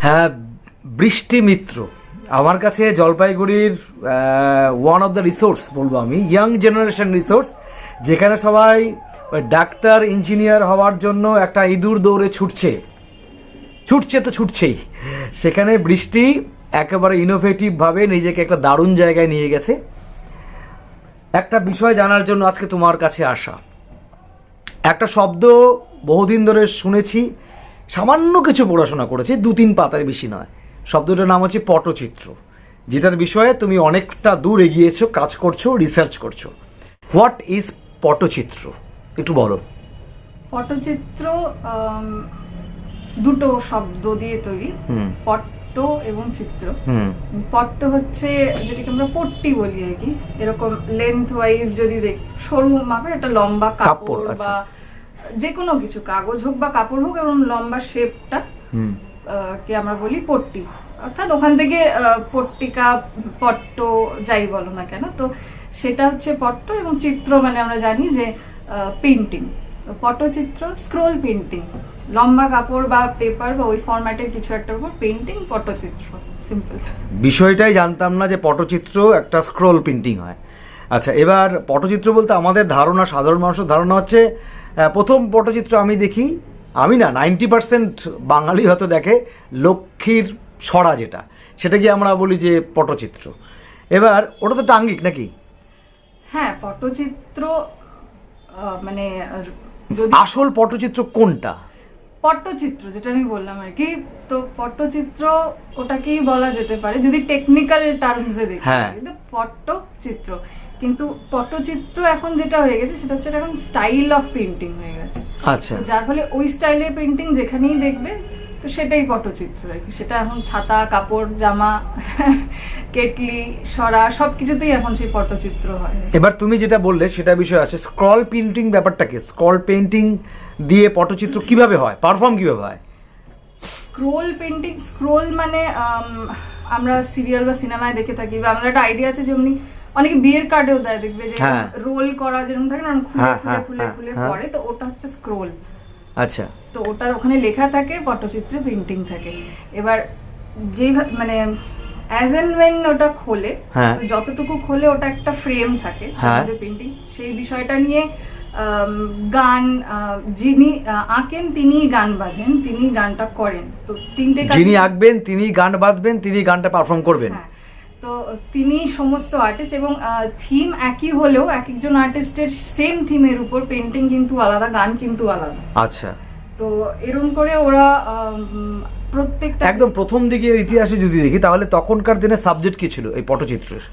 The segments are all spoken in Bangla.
হ্যাঁ, বৃষ্টি মিত্র আমার কাছে জলপাইগুড়ির ওয়ান অফ দ্য রিসোর্স বলবো আমি, ইয়াং জেনারেশন রিসোর্স, যেখানে সবাই ডাক্তার ইঞ্জিনিয়ার হওয়ার জন্য একটা ইঁদুর দৌড়ে ছুটছে তো ছুটছেই। সেখানে বৃষ্টি একেবারে ইনোভেটিভভাবে নিজেকে একটা দারুণ জায়গায় নিয়ে গেছে। একটা বিষয় জানার জন্য আজকে তোমার কাছে আসা। একটা শব্দ বহুদিন ধরে শুনেছি, সামান্য কিছু পড়াশোনা করেছি, 2-3 পাতার বেশি নয়। শব্দটার নাম হচ্ছে পটচিত্র, যেটার বিষয়ে তুমি অনেকটা দূর এগিয়েছো, কাজ করছো, রিসার্চ করছো। হোয়াট ইজ পটচিত্র একটু বলো। পটচিত্র দুটো শব্দ দিয়ে তৈরি, পট্ট এবং চিত্র। পট্ট হচ্ছে যেটাকে আমরা পট্টি বলি আর কি, এরকম লেন্থ ওয়াইজ যদি দেখি সরু মাপের একটা লম্বা কাপড় বা যে কোনো কিছু, কাগজ হোক বা কাপড় হোক, এবং লম্বা শেপটা কে আমরা বলি পট্টি। অর্থাৎ ওখান থেকে পট্টিকা, পট্ট যাই বলো না কেন, তো সেটা হচ্ছে পট্ট। এবং চিত্র মানে আমরা জানি যে পেন্টিং। পটচিত্র স্ক্রোল পেন্টিং, লম্বা কাপড় বা পেপার বা ওই ফরম্যাটের কিছু একটার উপর পেন্টিং, পটচিত্র। সিম্পল। বিষয়টাই জানতাম না যে পটচিত্র একটা স্ক্রোল পেন্টিং হয়। আচ্ছা, এবার পটচিত্র বলতে আমাদের ধারণা, সাধারণ মানুষের ধারণা হচ্ছে, প্রথম পটচিত্র আমি দেখি, আমি না 90% বাঙালি হয়তো দেখে লক্ষ্মীর ছড়া, যেটা সেটাকে আমরা বলি যে পটচিত্র। এবার ওটা তো টাঙ্গিক নাকি? হ্যাঁ, পটচিত্র মানে আসল পটচিত্র কোনটা? পট্টচিত্র যেটা আমি বললাম আর কি, তো পট্টচিত্র ওটাকেই বলা যেতে পারে যদি টেকনিক্যাল টার্মসে দেখি, কিন্তু পট্টচিত্র। কিন্তু পট্টচিত্র এখন যেটা হয়ে গেছে সেটা হচ্ছে এখন স্টাইল অফ পেন্টিং হয়ে গেছে। আচ্ছা, যার ফলে ওই স্টাইলের পেন্টিং যেখানেই দেখবে তো সেটাই পটচিত্র আর কি। সেটা এখন ছাতা, কাপড়, জামা, কেটলি, সরা সবকিছুতেই এখন সেই পটচিত্র হয়। এবার তুমি যেটা বললে সেটা বিষয় আছে, স্ক্রল পেইন্টিং ব্যাপারটা কি? স্ক্রল পেইন্টিং দিয়ে পটচিত্র কিভাবে হয়, পারফর্ম কিভাবে হয়? স্ক্রোল পেইন্টিং, স্ক্রোল মানে আমরা সিরিয়াল বা সিনেমায় দেখে থাকি, বা আমাদের একটা আইডিয়া আছে, যেমনি অনেকে বিয়ের কার্ডেও দেয়, দেখবে যে রোল করা যেরকম থাকে না, খুলে খুলে খুলে পড়ে, তো ওটা হচ্ছে স্ক্রোল। আচ্ছা, তো ওটা ওখানে লেখা থাকে, পটচিত্রে পেইন্টিং থাকে। এবার যে মানে অ্যাজ এন্ড ওয়েন ওটা খোলে, যতটুকু খোলে ওটা একটা ফ্রেম থাকে আমাদের পেইন্টিং, সেই বিষয়টা নিয়ে গান, যিনি আঁকেন তিনি গান বাঁধেন, তিনি গানটা করেন। তো তিনটে কাজ, যিনি আঁকবেন তিনি গান বাঁধবেন, তিনি গানটা পারফর্ম করবেন। তো তিনি সমস্ত আর্টিস্ট, এবং থিম একই হলেও এক একজন আর্টিস্টের সেম থিমের উপর পেইন্টিং কিন্তু আলাদা, গান কিন্তু আলাদা। আচ্ছা, তো এরকম করে ওরা প্রত্যেকটা, একদম প্রথম দিকের ইতিহাসে যদি দেখি তাহলে তখনকার দিনে সাবজেক্ট কি ছিল এই পটচিত্রের?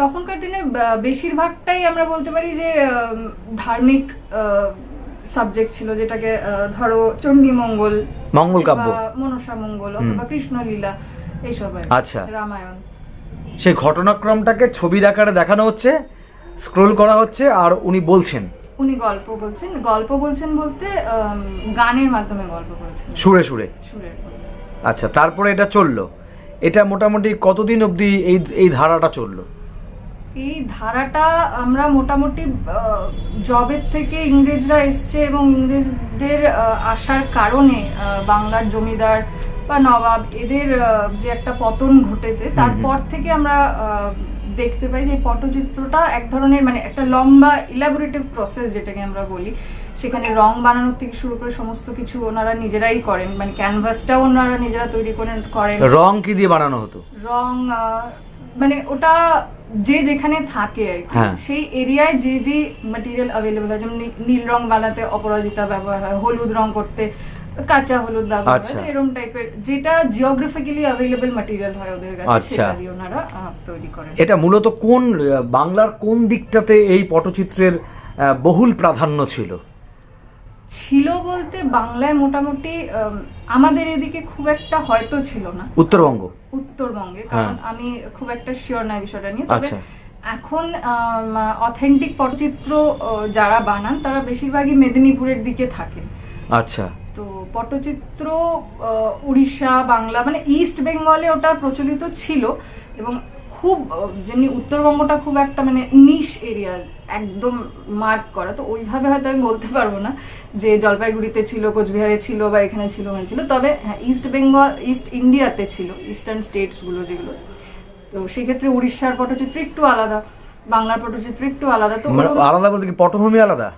তখনকার দিনে বেশিরভাগটাই আমরা বলতে পারি যে ধার্মিক সাবজেক্ট ছিল, যেটাকে ধরো চণ্ডী মঙ্গল, মঙ্গল কাব্য, মনসা মঙ্গল, অথবা কৃষ্ণলীলা, এইসব। আচ্ছা, রামায়ণ। সেই ঘটনাক্রমটাকে ছবির আকারে দেখানো হচ্ছে, স্ক্রোল করা হচ্ছে, আর উনি বলছেন, উনি গল্প বলছেন বলতে গানের মাধ্যমে গল্প বলছেন, সুরে সুরে। আচ্ছা, তারপরে এটা চললো। এটা মোটামুটি কতদিন অবধি এই ধারাটা চললো? এই ধারাটা আমরা মোটামুটি জবের থেকে ইংরেজরা এসছে, এবং ইংরেজদের আসার কারণে বাংলার জমিদার বা নবাব এদের যে একটা পতন ঘটেছে, তারপর থেকে আমরা দেখতে পাই যে পটচিত্রটা এক ধরনের মানে একটা লম্বা ইলাবোরেটিভ প্রসেস, যেটাকে আমরা বলি। সেখানে রং বানানোর থেকে শুরু করে সমস্ত কিছু ওনারা নিজেরাই করেন, মানে ক্যানভাসটাও ওনারা নিজেরা তৈরি করেন। রং কি দিয়ে বানানো হতো? রং মানে ওটা যে যেখানে থাকে আর কি, সেই এরিয়ায় যে যে ম্যাটেরিয়াল অ্যাভেলেবল হয়, যেমন নীল রং বানাতে অপরাজিতা ব্যবহার হয়, হলুদ রং করতে কাঁচা হলুদ ব্যবহার হয়, এরকম টাইপের যেটা জিওগ্রাফিক্যালি অ্যাভেলেবল ম্যাটেরিয়াল হয় ওদের কাছে, সেটা দিয়ে ওনারা তৈরি করেন। এটা মূলত কোন বাংলার কোন দিকটাতে এই পটচিত্রের বহুল প্রাধান্য ছিল বলতে বাংলায় মোটামুটি আমাদের এদিকে খুব একটা হয়তো ছিল না, উত্তরবঙ্গে, কারণ আমি খুব একটা শিওর না বিষয়টা নিয়ে। তবে এখন অথেন্টিক পটচিত্র যারা বানান তারা বেশিরভাগই মেদিনীপুরের দিকে থাকেন। আচ্ছা, তো পটচিত্র উড়িষ্যা, বাংলা মানে ইস্ট বেঙ্গলে ওটা প্রচলিত ছিল, এবং খুব যেমনি উত্তরবঙ্গটা খুব একটা মানে নিশ এরিয়া একদম মার্ক করা, তো ওইভাবে হয়তো আমি বলতে পারবো না যে জলপাইগুড়িতে ছিল, কোচবিহারে ছিল বা এখানে ছিল ওখানে ছিল, তবে হ্যাঁ ইস্ট বেঙ্গল ইস্ট ইন্ডিয়াতে ছিল, ইস্টার্ন স্টেটসগুলো যেগুলো, তো সেই ক্ষেত্রে উড়িষ্যার পটচিত্র একটু আলাদা, বাংলার পটচিত্র একটু আলাদা। তো আলাদা বলতে কি পটভূমি আলাদা,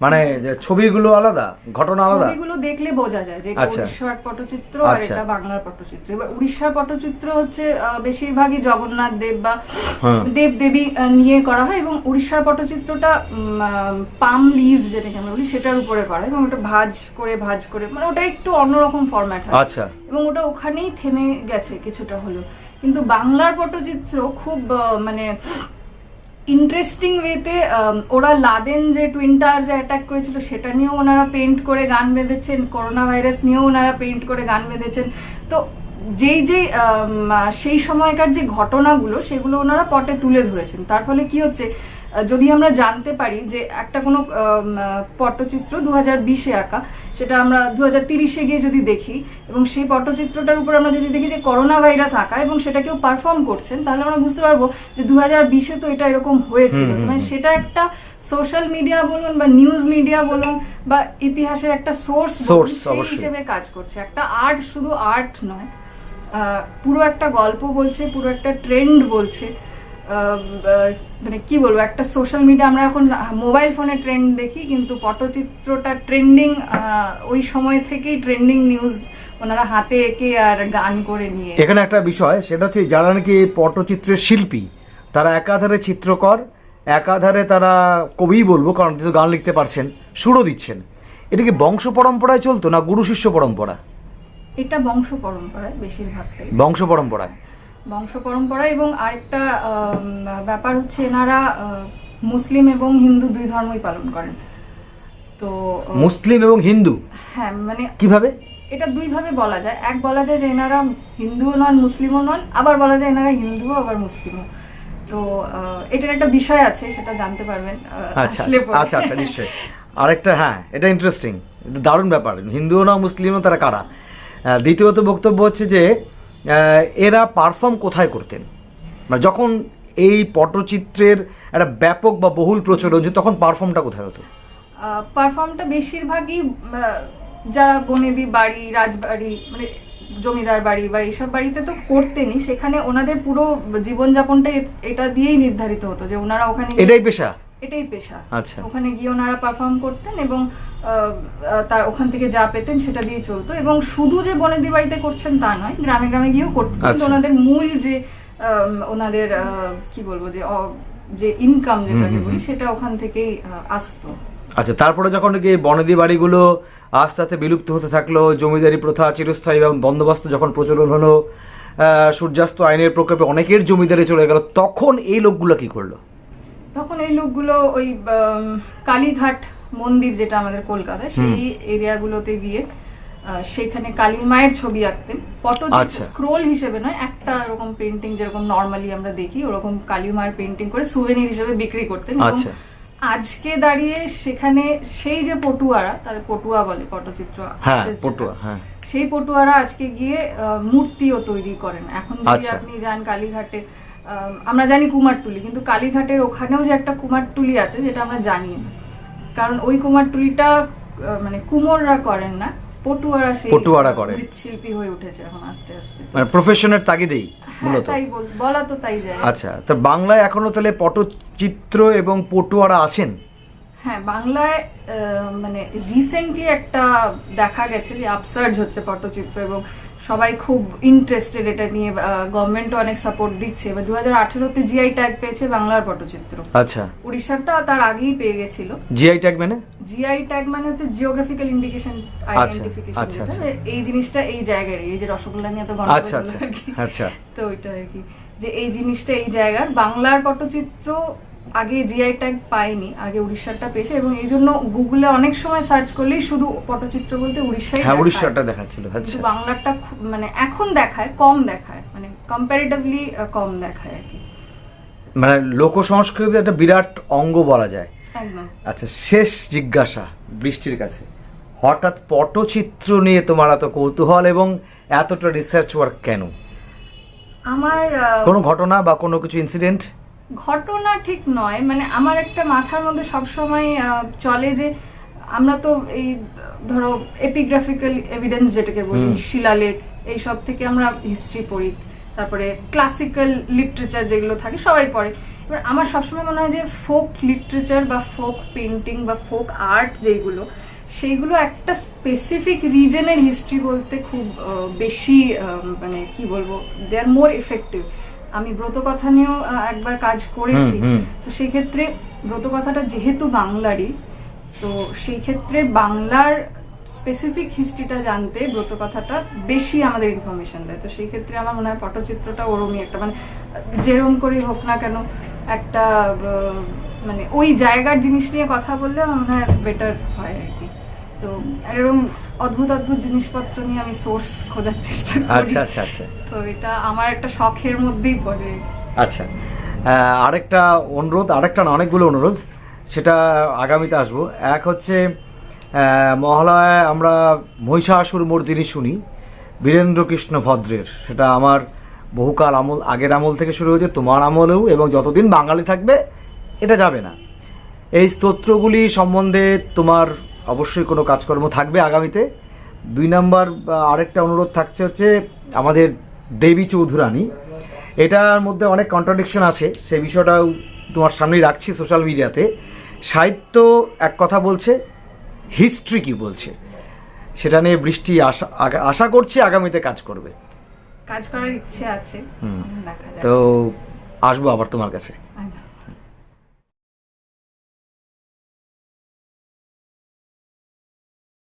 মানে যে ছবিগুলো আলাদা, ঘটনা আলাদা, ছবিগুলো দেখলে বোঝা যায় যে উড়িষ্যার পটচিত্র আর এটা বাংলার পটচিত্র। এবার উড়িষ্যার পটচিত্র হচ্ছে বেশিরভাগই জগন্নাথ দেব বা দেব দেবী নিয়ে করা হয়, এবং উড়িষ্যার পটচিত্রটা পাম লিভস যেটাকে আমরা বলি সেটার উপরে করা হয়, এবং ওটা ভাঁজ করে মানে ওটা একটু অন্যরকম ফরম্যাট হয়। আচ্ছা। এবং ওটা ওখানেই থেমে গেছে কিছুটা হলো। কিন্তু বাংলার পটচিত্র খুব মানে ইন্টারেস্টিং ওয়েতে ওরা লাদেন যে টুইন টাওয়ার্স যে অ্যাটাক করেছিল সেটা নিয়েও ওনারা পেইন্ট করে গান বেঁধেছেন, করোনা ভাইরাস নিয়েও ওনারা পেইন্ট করে গান বেঁধেছেন। তো যেই সেই সময়কার যে ঘটনাগুলো সেগুলো ওনারা পটে তুলে ধরেছেন। তার ফলে কি হচ্ছে, যদি আমরা জানতে পারি যে একটা কোনো পটচিত্র 2020-এ আঁকা, সেটা আমরা 2030-এ গিয়ে যদি দেখি, এবং সেই পটচিত্রটার উপর আমরা যদি দেখি যে করোনা ভাইরাস আঁকা এবং সেটা কেউ পারফর্ম করছেন, তাহলে আমরা বুঝতে পারবো যে 2020-এ তো এটা এরকম হয়েছিল। মানে সেটা একটা সোশ্যাল মিডিয়া বলুন বা নিউজ মিডিয়া বলুন বা ইতিহাসের একটা সোর্স সেই হিসেবে কাজ করছে। একটা আর্ট শুধু আর্ট নয়, পুরো একটা গল্প বলছে, পুরো একটা ট্রেন্ড বলছে। মানে কি বলবো, একটা সোশ্যাল মিডিয়া, আমরা এখন মোবাইল ফোনে ট্রেন্ড দেখি, কিন্তু পটচিত্রটা ট্রেন্ডিং ওই সময় থেকেই ট্রেন্ডিং নিউজ ওনারা হাতে এঁকে আর গান করে নিয়ে। এখানে একটা বিষয়, সেটা হচ্ছে যারা নাকি পটচিত্রের শিল্পী, তারা একাধারে চিত্রকর, একাধারে তারা কবি বলবো, কারণ তিনি তো গান লিখতে পারছেন, সুরও দিচ্ছেন। এটা কি বংশ পরম্পরায় চলতো না গুরু শিষ্য পরম্পরা? এটা বংশ পরম্পরায়, বেশিরভাগটাই বংশ পরম্পরায়। এবং আরেকটা ব্যাপার হচ্ছে এনারা মুসলিম এবং হিন্দু দুই ধর্মই পালন করেন। তো মুসলিম এবং হিন্দু, হ্যাঁ মানে কিভাবে? এটা দুইভাবে বলা যায়। এক বলা যায় যে এনারা হিন্দুও নন মুসলিমও নন, আবার বলা যায় এনারা হিন্দুও আবার মুসলিমও। তো এটার একটা বিষয় আছে, সেটা জানতে পারবেন। আচ্ছা আচ্ছা আচ্ছা, নিশ্চয়ই। আরেকটা, হ্যাঁ এটা ইন্টারেস্টিং, এটা দারুণ ব্যাপার। হিন্দুও না মুসলিমও, তারা কারা? দ্বিতীয়ত বক্তব্য হচ্ছে যে এরা পারফর্ম কোথায় করতেন, মানে যখন এই পটচিত্রের একটা ব্যাপক বা বহুল প্রচলন, যে তখন পারফর্মটা কোথায় হতো? পারফর্মটা বেশিরভাগই যারা বনেদি বাড়ি, রাজবাড়ি, মানে জমিদার বাড়ি বা এইসব বাড়িতে তো করতেনই, সেখানে ওনাদের পুরো জীবনযাপনটা এটা দিয়েই নির্ধারিত হতো যে ওনারা ওখানে এটাই পেশা। আচ্ছা। ওখানে গিয়ে ওনারা পারফর্ম করতেন এবং তার ওখান থেকে যা পেতেন সেটা দিয়ে চলতো। এবং শুধু যে বনেদি বাড়িতে করছেন তা নয়, গ্রামে গ্রামে গিয়েও করতেন। কিন্তু ওনাদের মূল যে ওনাদের কি বলবো যে ইনকাম যেটাকে বলি, সেটা ওখান থেকেই আসতো। আচ্ছা, তারপরে যখন কি বনেদি বাড়িগুলো আস্তে আস্তে বিলুপ্ত হতে থাকলো, জমিদারি প্রথা চিরস্থায়ী এবং বন্দোবস্ত যখন প্রচলন হলো, সূর্যাস্ত আইনের প্রকোপে অনেকের জমিদারি চলে গেল, তখন এই লোকগুলো কি করলো? তখন এই লোকগুলো ওই কালীঘাট মন্দির যেটা আমাদের কলকাতায়, সেই এরিয়াগুলোতে গিয়ে সেখানে কালী মায়ের ছবি আঁকতেন। পটচিত্র স্ক্রোল হিসেবে নয়, একটা এরকম পেন্টিং যেরকম নর্মালি আমরা দেখি ওরকম কালী মায়ের পেন্টিং করে সুভেনির হিসেবে বিক্রি করতেন। আজকে দাঁড়িয়ে সেখানে সেই যে পটুয়ারা, তাদের পটুয়া বলে পটচিত্র, সেই পটুয়ারা আজকে গিয়ে মূর্তিও তৈরি করেন। এখন যদি আপনি যান কালীঘাটে, আমরা জানি কুমারটুলি, কিন্তু কালীঘাটের ওখানেও যে একটা কুমারটুলি আছে যেটা আমরা জানি না, কারণ ওই কুমারটুলিটা মানে কুমোররা করেন না, পটুয়ারা করে মৃৎশিল্পী হয়ে উঠেছে এখন আস্তে আস্তে, মানে প্রফেশনের তাগিদেই মূলত। তাই বলা তো তাই যায়। আচ্ছা, তো বাংলায় এখনো তাহলে পটচিত্র এবং পটুয়ারা আছেন? হ্যাঁ, বাংলায় মানে রিসেন্টলি একটা দেখা গেছে যে আপসার্জ হচ্ছে পটচিত্র, এবং সবাই খুব ইন্টারেস্টেড এটা নিয়ে, গভর্নমেন্টও অনেক সাপোর্ট দিচ্ছে। এবার 2018-তে জিআই ট্যাগ পেয়েছে বাংলার পটচিত্র। আচ্ছা, উড়িষ্যাটা তার আগেই পেয়ে গেছিল। জিআই ট্যাগ মানে? জিআই ট্যাগ মানে হচ্ছে জিওগ্রাফিক্যাল ইন্ডিকেশন, আইডেন্টিফিকেশন। এই জিনিসটা এই জায়গার, এই যে রসগোল্লা নিয়ে তো গন্ডগোল হলো আর কি, তো ওইটা আর কি, যে এই জিনিসটা এই জায়গার। বাংলার পটচিত্র আগে জিআই ট্যাগ পায়নি, আগে উড়িষ্যাটা পেয়েছে, এবং এই জন্য গুগলে অনেক সময় সার্চ করলেই শুধু পটচিত্র বলতে উড়িষ্যাটা দেখাচ্ছিল। আচ্ছা, বাংলাটা মানে এখন দেখায়, কম দেখায়, মানে কম্পারেটিভলি কম দেখায় আর কি। মানে লোক সংস্কৃতির একটা বিরাট অঙ্গ বলা যায়। একদম। আচ্ছা, শেষ জিজ্ঞাসা বৃষ্টির কাছে, হঠাৎ পটচিত্র নিয়ে তোমার এত কৌতূহল এবং এতটা রিসার্চ ওয়ার্ক কেন? আমার কোনো ঘটনা বা কোনো কিছু ইনসিডেন্ট? ঘটনা ঠিক নয়, মানে আমার একটা মাথার মধ্যে সবসময় চলে যে আমরা তো এই ধরো এপিগ্রাফিক্যাল এভিডেন্স যেটাকে বলি, শিলালেখ, এইসব থেকে আমরা হিস্ট্রি পড়ি, তারপরে ক্লাসিক্যাল লিটারেচার যেগুলো থাকে সবাই পড়ে। এবার আমার সবসময় মনে হয় যে ফোক লিটারেচার বা ফোক পেন্টিং বা ফোক আর্ট যেগুলো, সেইগুলো একটা স্পেসিফিক রিজনের হিস্ট্রি বলতে খুব বেশি মানে কি বলবো, দে আর মোর এফেক্টিভ। আমি ব্রতকথা নিয়েও একবার কাজ করেছি, তো সেই ক্ষেত্রে ব্রতকথাটা যেহেতু বাংলারই, তো সেই ক্ষেত্রে বাংলার স্পেসিফিক হিস্ট্রিটা জানতে ব্রতকথাটা বেশি আমাদের ইনফরমেশন দেয়। তো সেই ক্ষেত্রে আমার মনে হয় পটচিত্রটা ওরমই একটা, মানে যেরম করেই হোক না কেন একটা মানে ওই জায়গার জিনিস নিয়ে কথা বললে আমার মনে হয় বেটার হয় আর কি। তো এরকম অদ্ভুত অদ্ভুত জিনিসপত্র নিয়ে আমি সোর্স খোঁজার চেষ্টা করি। আচ্ছা আচ্ছা আচ্ছা, তো এটা আমার একটা শখের মধ্যেই পড়ে। আচ্ছা আরেকটা অনুরোধ, আরেকটা না অনেকগুলো অনুরোধ, সেটা আগামীতে আসবো। এক হচ্ছে মহালয়ায় আমরা মহিষাসুর মর্দিনী শুনি বীরেন্দ্রকৃষ্ণ ভদ্রের, সেটা আমার বহুকাল আগের আমল থেকে শুরু হয়েছে, তোমার আমলেও, এবং যতদিন বাঙালি থাকবে এটা যাবে না। এই স্তোত্রগুলি সম্বন্ধে তোমার অবশ্যই কোনো কাজকর্ম থাকবে আগামীতে। 2 নাম্বার আরেকটা অনুরোধ থাকছে হচ্ছে আমাদের দেবী চৌধুরানী, এটার মধ্যে অনেক কন্ট্রাডিকশন আছে, সেই বিষয়টাও তোমার সামনেই রাখছি সোশ্যাল মিডিয়াতে। সাহিত্য এক কথা বলছে, হিস্ট্রি কি বলছে, সেটা নিয়ে বৃষ্টি আশা করছি আগামীতে কাজ করবে, কাজ করার ইচ্ছে আছে, দেখা যাক। তো আসবো আবার তোমার কাছে।